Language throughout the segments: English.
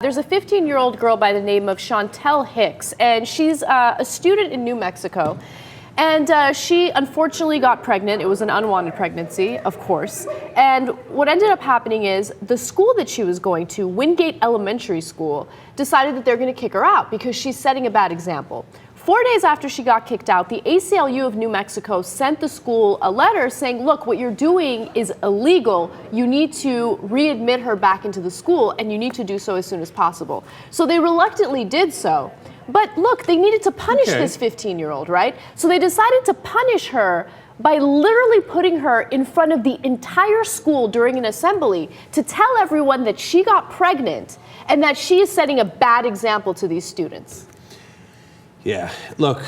there's a 15-year-old girl by the name of Shantelle Hicks, and she's a student in New Mexico. And she unfortunately got pregnant. It was an unwanted pregnancy, of course. And what ended up happening is the school that she was going to, Wingate Elementary School, decided that they're going to kick her out because she's setting a bad example. 4 days after she got kicked out, the ACLU of New Mexico sent the school a letter saying, look, what you're doing is illegal. You need to readmit her back into the school, and you need to do so as soon as possible. So they reluctantly did so. But look, they needed to punish this 15-year-old, right? So they decided to punish her by literally putting her in front of the entire school during an assembly to tell everyone that she got pregnant and that she is setting a bad example to these students. Yeah, look,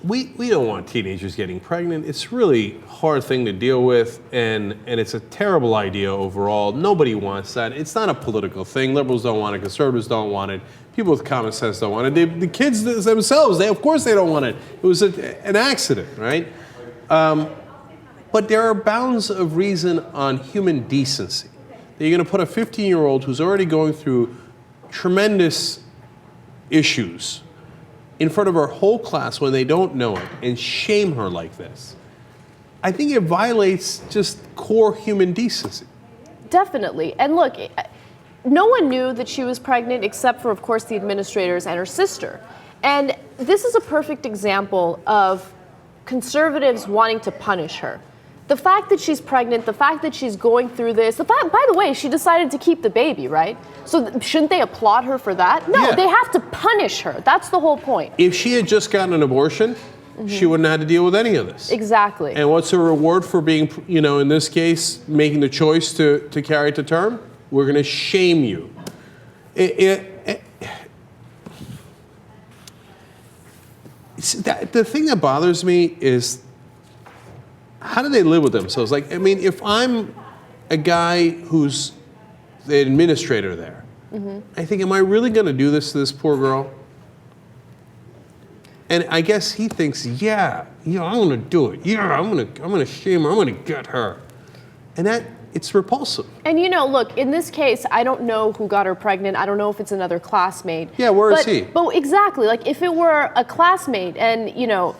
we don't want teenagers getting pregnant. It's really a hard thing to deal with, and it's a terrible idea overall. Nobody wants that. It's not a political thing. Liberals don't want it. Conservatives don't want it. People with common sense don't want it. The kids themselves, of course they don't want it. It was an accident, right? But there are bounds of reason on human decency. You're going to put a 15-year-old who's already going through tremendous issues in front of her whole class when they don't know it and shame her like this. I think it violates just core human decency. Definitely. And look, no one knew that she was pregnant except for, of course, the administrators and her sister. And this is a perfect example of conservatives wanting to punish her. The fact that she's pregnant, the fact that she's going through this, the fact, by the way, she decided to keep the baby, right? So shouldn't they applaud her for that? No, They have to punish her. That's the whole point. If she had just gotten an abortion, she wouldn't have had to deal with any of this. Exactly. And what's her reward for being, in this case, making the choice to carry it to term? We're going to shame you. The thing that bothers me is, how do they live with themselves? Like, I mean, if I'm a guy who's the administrator there, I think, am I really going to do this to this poor girl? And I guess he thinks, I'm going to do it. Yeah, I'm going to shame her. I'm going to get her. And it's repulsive. And look, in this case, I don't know who got her pregnant. I don't know if it's another classmate. Yeah, where is he? But exactly, like if it were a classmate and,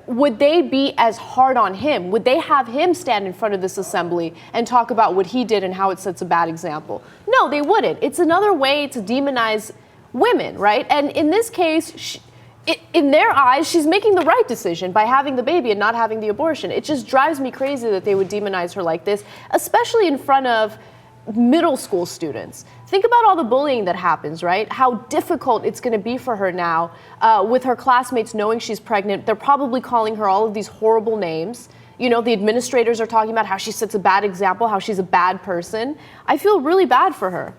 would they be as hard on him? Would they have him stand in front of this assembly and talk about what he did and how it sets a bad example? No, they wouldn't. It's another way to demonize women, right? And in this case, in their eyes, she's making the right decision by having the baby and not having the abortion. It just drives me crazy that they would demonize her like this, especially in front of middle school students. Think about all the bullying that happens, right? How difficult it's going to be for her now with her classmates knowing she's pregnant. They're probably calling her all of these horrible names. The administrators are talking about how she sets a bad example, how she's a bad person. I feel really bad for her.